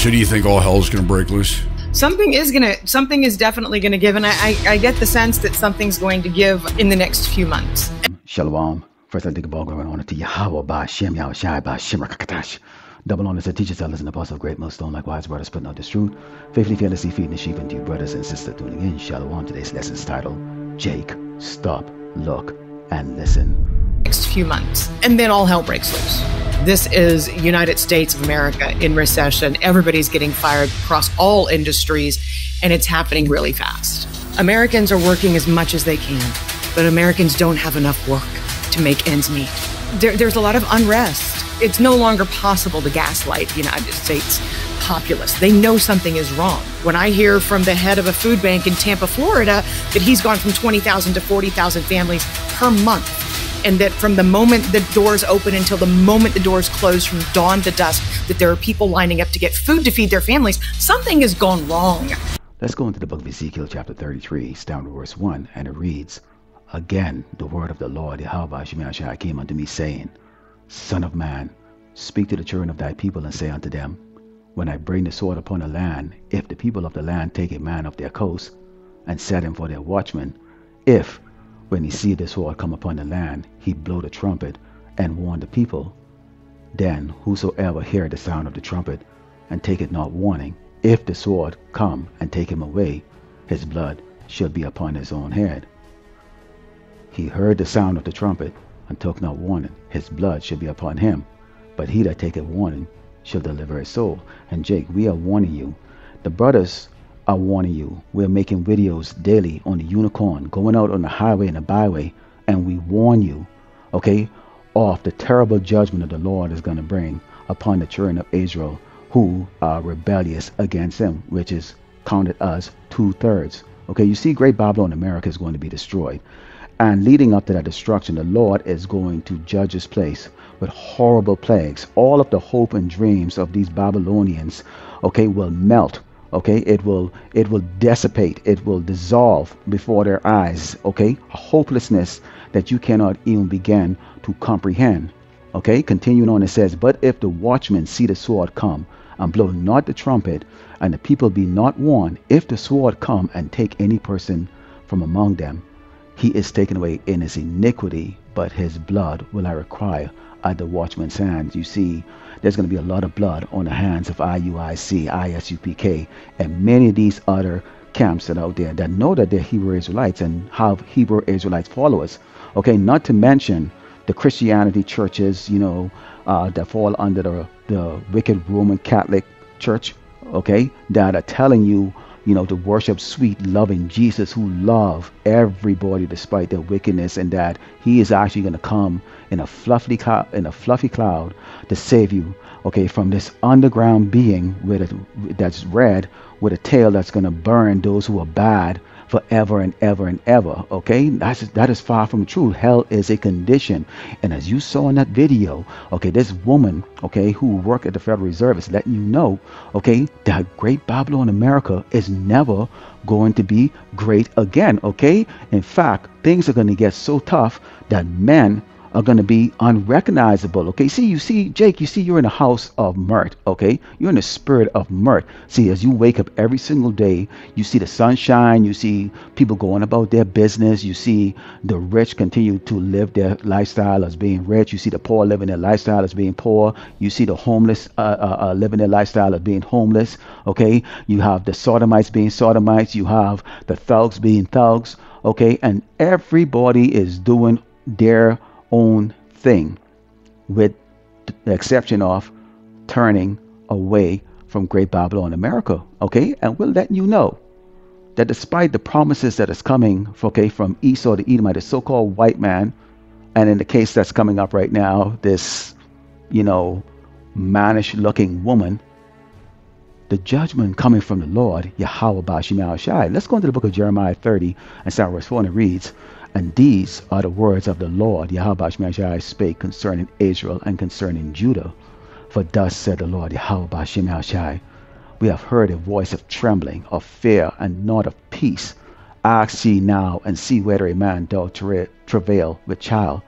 So do you think all hell's going to break loose? Something is definitely going to give, and I get the sense that something's going to give in the next few months. Shalom. First, I think about going on to Yahweh by Shem Yahushai by Shem Rakatash. Double honors to teachers, elders, and apostles of great millstone, likewise brothers putting out this truth. Faithfully, fearlessly feeding the sheep, and to you brothers and sisters tuning in. Shalom. Today's lesson is titled, Jake, Stop, Look, and Listen. Next few months, and then all hell breaks loose. This is United States of America in recession. Everybody's getting fired across all industries, and it's happening really fast. Americans are working as much as they can, but Americans don't have enough work to make ends meet. There's a lot of unrest. It's no longer possible to gaslight the United States populace. They know something is wrong. When I hear from the head of a food bank in Tampa, Florida, that he's gone from 20,000 to 40,000 families per month, and that from the moment the doors open until the moment the doors close, from dawn to dusk, that there are people lining up to get food to feed their families, something has gone wrong. Let's go into the book of Ezekiel chapter 33, down to verse 1, and it reads, Again, the word of the Lord, Yahweh Shemashai, came unto me, saying, Son of man, speak to the children of thy people, and say unto them, When I bring the sword upon the land, if the people of the land take a man of their coast, and set him for their watchman, if, when he see the sword come upon the land, he blow the trumpet, and warn the people, then whosoever hear the sound of the trumpet, and take it not warning, if the sword come and take him away, his blood shall be upon his own head. He heard the sound of the trumpet, and took not warning, his blood shall be upon him. But he that taketh warning shall deliver his soul. And Jake, we are warning you. The brothers are warning you. We're making videos daily on the unicorn, going out on the highway and the byway, and we warn you, okay, of the terrible judgment that the Lord is going to bring upon the children of Israel who are rebellious against him, which is counted as 2/3. Okay, you see, Great Babylon America is going to be destroyed. And leading up to that destruction, the Lord is going to judge this place with horrible plagues. All of the hope and dreams of these Babylonians, okay, will melt. Okay, it will dissipate. It will dissolve before their eyes. Okay, a hopelessness that you cannot even begin to comprehend. Okay, continuing on, it says, But if the watchmen see the sword come, and blow not the trumpet, and the people be not warned, if the sword come and take any person from among them, he is taken away in his iniquity, but his blood will I require at the watchman's hands. You see, there's going to be a lot of blood on the hands of IUIC, ISUPK, and many of these other camps that are out there that know that they're Hebrew Israelites and have Hebrew Israelites followers. Okay, not to mention the Christianity churches, you know, that fall under the wicked Roman Catholic Church, okay, that are telling you, you know, to worship sweet, loving Jesus, who love everybody despite their wickedness, and that he is actually going to come in a fluffy cloud to save you, okay, from this underground being that's red with a tail that's going to burn those who are bad forever and ever and ever. Okay, that is far from true. Hell is a condition, and as you saw in that video, okay, this woman, okay, who worked at the Federal Reserve is letting you know, okay, that Great Babylon America is never going to be great again. Okay, in fact, things are going to get so tough that men are going to be unrecognizable. Okay, you see, Jake, you're in a house of mirth. Okay, you're in the spirit of mirth. See, as you wake up every single day, you see the sunshine, you see people going about their business, you see the rich continue to live their lifestyle as being rich, you see the poor living their lifestyle as being poor, you see the homeless living their lifestyle as being homeless. Okay, you have the sodomites being sodomites, you have the thugs being thugs. Okay, and everybody is doing their own thing, with the exception of turning away from Great Babylon America. Okay, and we'll let you know that despite the promises that is coming, okay, from Esau the Edomite, the so-called white man, and in the case that's coming up right now, this, you know, mannish looking woman, the judgment coming from the Lord, Yahweh Bashim Shai. Let's go into the book of Jeremiah 30 and start verse 4, and it reads, And these are the words of the Lord, Yahweh Bashim Shai, spake concerning Israel and concerning Judah. For thus said the Lord, Yahweh Bashim Shai, we have heard a voice of trembling, of fear, and not of peace. Ask ye now, and see whether a man doth travail with child.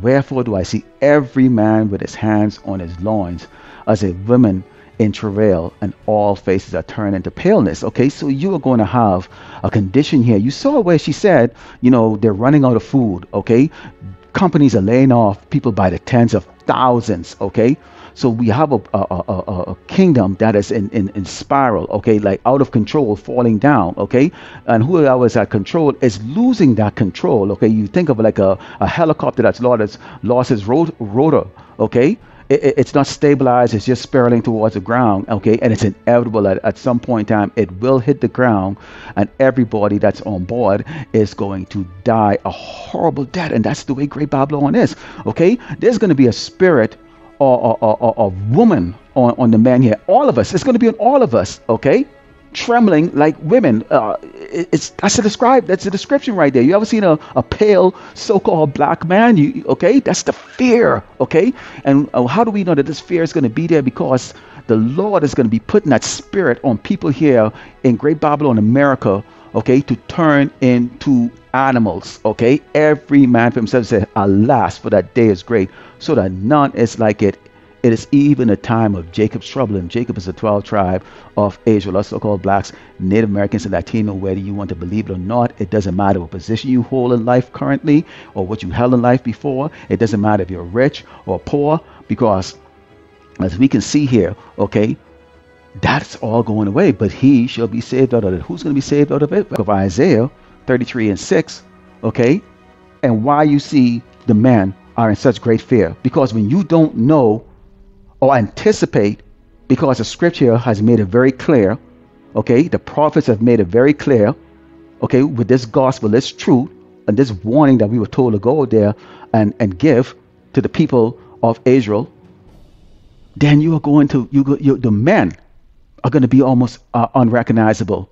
Wherefore do I see every man with his hands on his loins, as a woman in travail, and all faces are turned into paleness. Okay, so you are going to have a condition here. You saw where she said, they're running out of food. Okay, companies are laying off people by the tens of thousands. Okay, so we have a kingdom that is in spiral. Okay, like out of control, falling down. Okay, and whoever is at control is losing that control. Okay, you think of it like a helicopter that's lost its rotor. Okay, it's not stabilized, it's just spiraling towards the ground. Okay, and it's inevitable that at some point in time it will hit the ground, and everybody that's on board is going to die a horrible death. And that's the way Great Babylon is. Okay, there's going to be a spirit or woman on the man here. All of us, it's going to be on all of us. Okay, trembling like women. That's a description right there. You ever seen a pale so-called black man? Okay, that's the fear. Okay, and how do we know that this fear is going to be there? Because the Lord is going to be putting that spirit on people here in Great Babylon, America. Okay, to turn into animals. Okay, every man for himself said, "Alas, for that day is great, so that none is like it. It is even a time of Jacob's trouble." And Jacob is the 12th tribe of Israel, us so-called blacks, Native Americans, and Latino. Whether you want to believe it or not, it doesn't matter what position you hold in life currently or what you held in life before. It doesn't matter if you're rich or poor, because as we can see here, okay, that's all going away. But he shall be saved out of it. Who's going to be saved out of it? Of Isaiah 33:6. Okay, and why you see the men are in such great fear, because when you don't know or anticipate, because the scripture has made it very clear, okay, the prophets have made it very clear, okay, with this gospel, this truth, and this warning that we were told to go out there and give to the people of Israel, then you are going to, the men are going to be almost unrecognizable.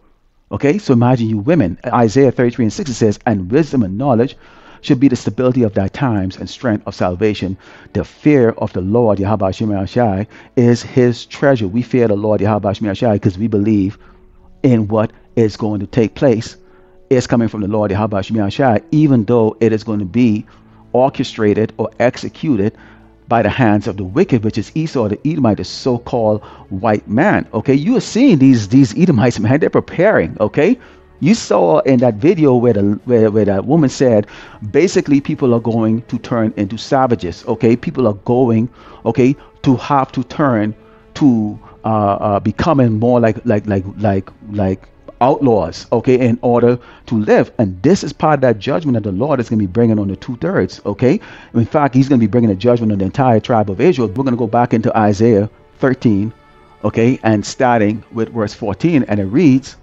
Okay, so imagine you women. Isaiah 33:6, it says, "And wisdom and knowledge should be the stability of thy times and strength of salvation. The fear of the Lord, Yahweh Shemel Shai, is his treasure." We fear the Lord, Yahweh Shemel Shai, because we believe in what is going to take place. It's coming from the Lord, Yahweh Shemel Shai, even though it is going to be orchestrated or executed by the hands of the wicked, which is Esau the Edomite, the so-called white man. Okay, you are seeing these Edomites, man, they're preparing. Okay, you saw in that video where that woman said, basically people are going to turn into savages. Okay, people are going, okay, to have to turn to becoming more like outlaws, okay, in order to live. And this is part of that judgment that the Lord is going to be bringing on the 2/3. Okay, in fact, he's going to be bringing a judgment on the entire tribe of Israel. We're going to go back into Isaiah 13, okay, and starting with verse 14, and it reads,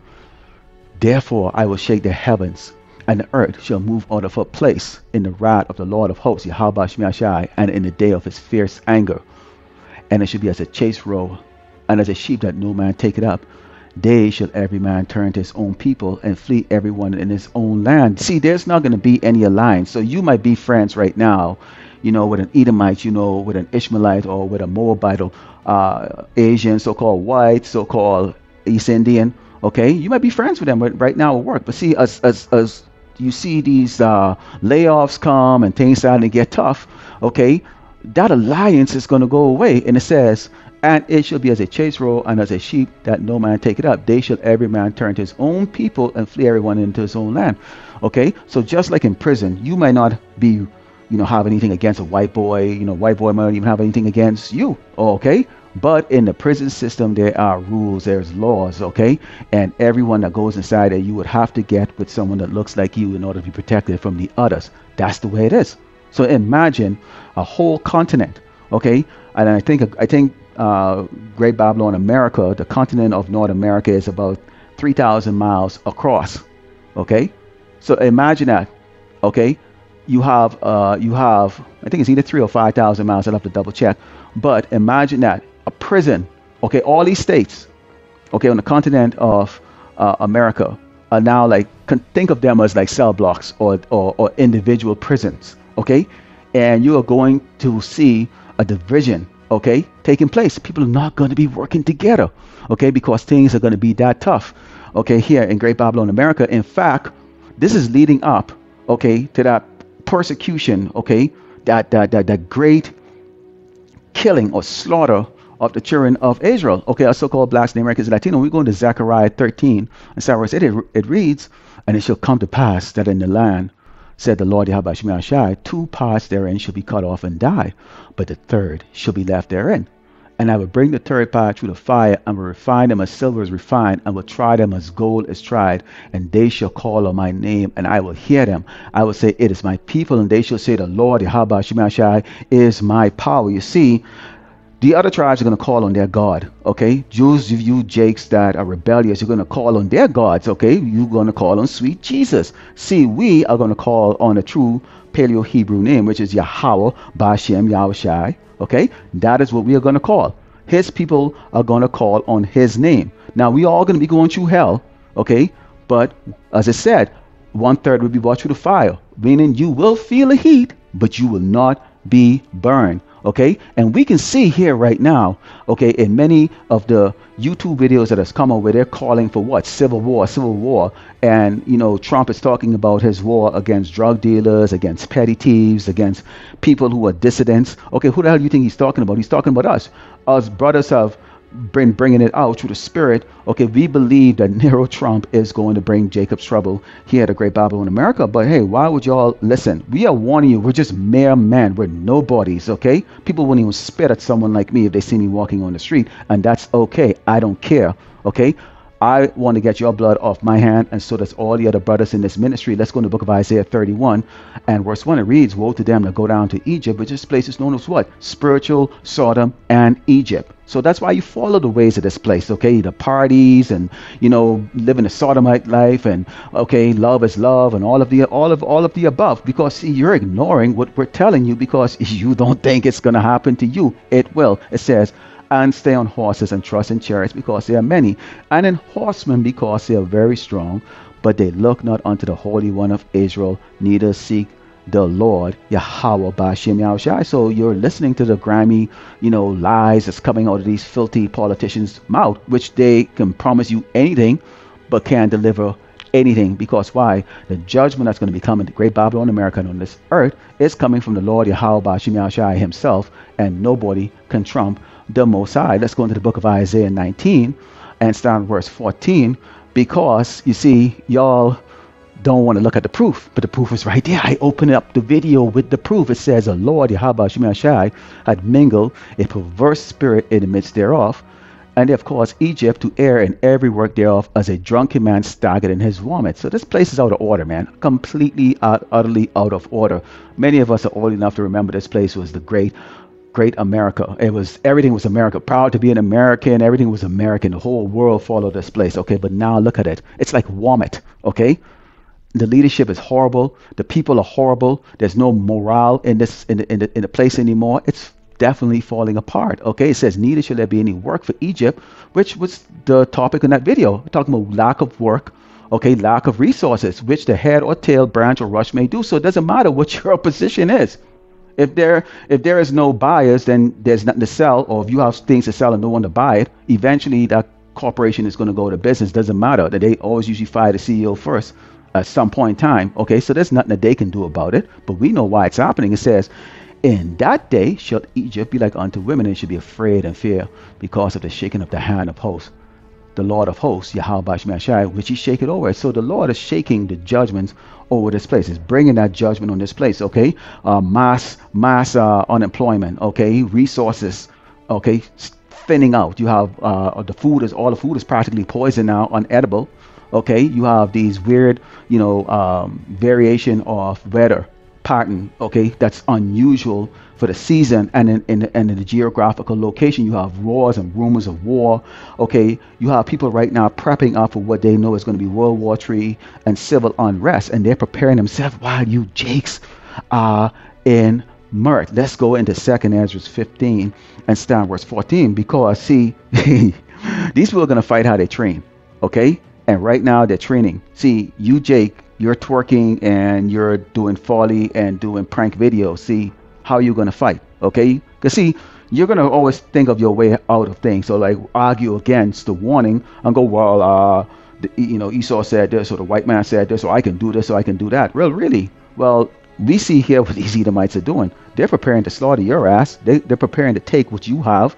"Therefore I will shake the heavens, and the earth shall move out of her place in the wrath of the Lord of hosts, Yahweh Shemel Shai, and in the day of his fierce anger. And it shall be as a chase roe, and as a sheep that no man taketh up. They shall every man turn to his own people, and flee everyone in his own land." See, there's not going to be any alliance. So you might be friends right now, with an Edomite, with an Ishmaelite, or with a Moabite, or Asian, so-called white, so-called East Indian. Okay, you might be friends with them right now at work. But see, as you see these layoffs come and things starting to get tough, okay, that alliance is going to go away. And it says, "And it shall be as a chase roe, and as a sheep that no man take it up. They shall every man turn to his own people, and flee everyone into his own land." Okay, so just like in prison, you might not be, have anything against a white boy. White boy might not even have anything against you. Okay, but in the prison system, there are rules, there's laws. Okay, and everyone that goes inside there, you would have to get with someone that looks like you in order to be protected from the others. That's the way it is. So imagine a whole continent. Okay, and I think Great Babylon, America, the continent of North America, is about 3,000 miles across. Okay, so imagine that. Okay, you have I think it's either 3,000 or 5,000 miles. I'll have to double check. But imagine that, a prison. Okay, all these states, okay, on the continent of America are now think of them as like cell blocks or individual prisons. Okay, and you are going to see a division, okay, taking place. People are not going to be working together, okay, because things are going to be that tough, okay, here in Great Babylon, America. In fact, this is leading up, okay, to that persecution, okay, that great killing or slaughter of the children of Israel. Okay, our so-called blacks, the Americans, Latino. We go into Zechariah 13 and verse 8. It reads, "And it shall come to pass that in the land, said the Lord Yahweh Shemel Shai, 2 parts therein shall be cut off and die, but the third shall be left therein. And I will bring the third part through the fire, and will refine them as silver is refined, and will try them as gold is tried. And they shall call on my name, and I will hear them. I will say, it is my people, and they shall say, the Lord Yahweh Shemel Shai is my power." You see, the other tribes are going to call on their God, okay? Jews, of you Jakes that are rebellious, you're going to call on their gods, okay? You're going to call on sweet Jesus. See, we are going to call on a true Paleo-Hebrew name, which is Yahweh Bashem Yahushai, okay? That is what we are going to call. His people are going to call on his name. Now, we all going to be going through hell, okay? But as I said, 1/3 will be brought through the fire, meaning you will feel the heat, but you will not be burned. Okay, and we can see here right now, okay, in many of the YouTube videos that has come out where they're calling for what? Civil war. And, you know, Trump is talking about his war against drug dealers, against petty thieves, against people who are dissidents. Okay, who the hell do you think he's talking about? He's talking about us. Us brothers have been bringing it out through the Spirit. Okay, we believe that Nero Trump is going to bring Jacob's trouble. He had a great Bible in America, but hey, why would y'all listen? We are warning you. We're just mere men. We're nobodies, okay? People wouldn't even spit at someone like me if they see me walking on the street, and that's okay. I don't care, okay? I want to get your blood off my hand, and so does all the other brothers in this ministry. Let's go to the book of Isaiah 31 and verse 1. It reads, "Woe to them that go down to Egypt," which this place is known as what? Spiritual Sodom and Egypt. So that's why you follow the ways of this place, okay? The parties and, you know, living a sodomite life, and okay, love is love, and all of the above. Because see, you're ignoring what we're telling you because you don't think it's going to happen to you. It will. It says, "And stay on horses and trust in chariots because they are many, and in horsemen because they are very strong. But they look not unto the Holy One of Israel, neither seek the Lord Yahweh Bashem Yahushai." So you're listening to the grimy, you know, lies that's coming out of these filthy politicians' mouth, which they can promise you anything, but can't deliver anything. Because why? The judgment that's going to be coming to Great Babylon, America, and on this earth is coming from the Lord Yahweh Bashem Yahushai himself, and nobody can trump the Most High. Let's go into the book of Isaiah 19 and start verse 14, because you see, y'all don't want to look at the proof, but the proof is right there. I open up the video with the proof. It says, "The Lord Yahweh Shemashai had mingled a perverse spirit in the midst thereof, and they have caused Egypt to err in every work thereof, as a drunken man staggered in his vomit." So this place is out of order, man. Completely, utterly out of order. Many of us are old enough to remember this place was the great America. Everything was America. Proud to be an American. Everything was American. The whole world followed this place. Okay, but now look at it. It's like vomit. Okay, the leadership is horrible. The people are horrible. There's no morale in the place anymore. It's definitely falling apart. Okay, it says, "Neither shall there be any work for Egypt," which was the topic in that video. We're talking about lack of work. Okay, lack of resources, which the head or tail, branch or rush may do. So it doesn't matter what your position is. If there is no buyers, then there's nothing to sell. Or if you have things to sell and no one to buy it, eventually that corporation is going to go out of business. Doesn't matter that they always usually fire the CEO first at some point in time. Okay, so there's nothing that they can do about it. But we know why it's happening. It says, "In that day shall Egypt be like unto women, and should be afraid and fear because of the shaking of the hand of hosts. The Lord of hosts, Yahweh Bashmashai, which he shake it over." So the Lord is shaking the judgments over this place. Is bringing that judgment on this place. Okay, mass unemployment. Okay, resources. Okay, thinning out. You have all the food is practically poison now, unedible. Okay, you have these weird, variation of weather pattern. Okay, that's unusual for the season, and in the geographical location. You have wars and rumors of war. Okay, you have people right now prepping up for what they know is going to be World War III and civil unrest, and they're preparing themselves while you Jakes are in mirth. Let's go into 2nd Ezra 15 and start verse 14, because see, these people are going to fight how they train. Okay, and right now they're training. See, you Jake, you're twerking and you're doing folly and doing prank videos. See, how are you going to fight? Okay, because see, you're going to always think of your way out of things. So like argue against the warning and go, well, Esau said this, or the white man said this, or I can do this, or I can do that. Well, really? Well, we see here what these Edomites are doing. They're preparing to slaughter your ass. They're preparing to take what you have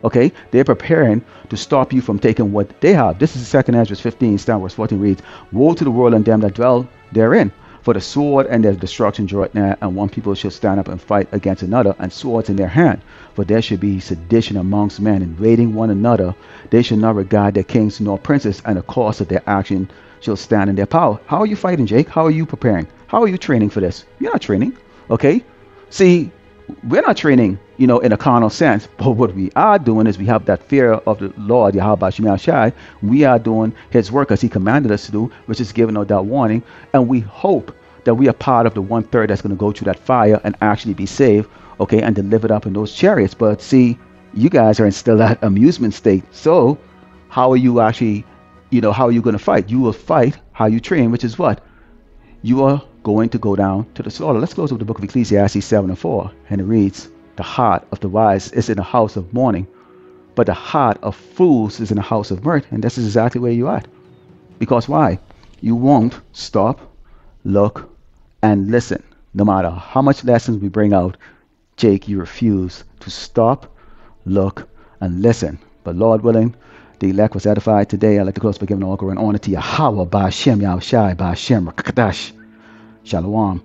Okay, they're preparing to stop you from taking what they have. This is 2 Ezra 15, start verse 14 reads, "Woe to the world and them that dwell therein, for the sword and their destruction draweth near, and one people shall stand up and fight against another, and swords in their hand. For there should be sedition amongst men, invading one another. They shall not regard their kings nor princes, and the cause of their action shall stand in their power." How are you fighting, Jake? How are you preparing? How are you training for this? You're not training. Okay? See, we're not training, in a carnal sense, but what we are doing is we have that fear of the Lord, Yahweh Shemel Shai. We are doing his work as he commanded us to do, which is giving out that warning. And we hope that we are part of the 1/3 that's going to go through that fire and actually be saved, okay, and delivered up in those chariots. But see, you guys are in still that amusement state. So how are you actually, how are you going to fight? You will fight how you train, which is what? You are going to go down to the slaughter. Let's close with the book of Ecclesiastes 7:4, and it reads, "The heart of the wise is in a house of mourning, but the heart of fools is in a house of mirth." And this is exactly where you are. Because why? You won't stop, look, and listen. No matter how much lessons we bring out, Jake, you refuse to stop, look, and listen. But Lord willing, the elect was edified today. I'd like to close by giving all glory and honor to Yahweh, Ba'ashem, Yahushai, Ba'ashem, Rakadash. Shalom.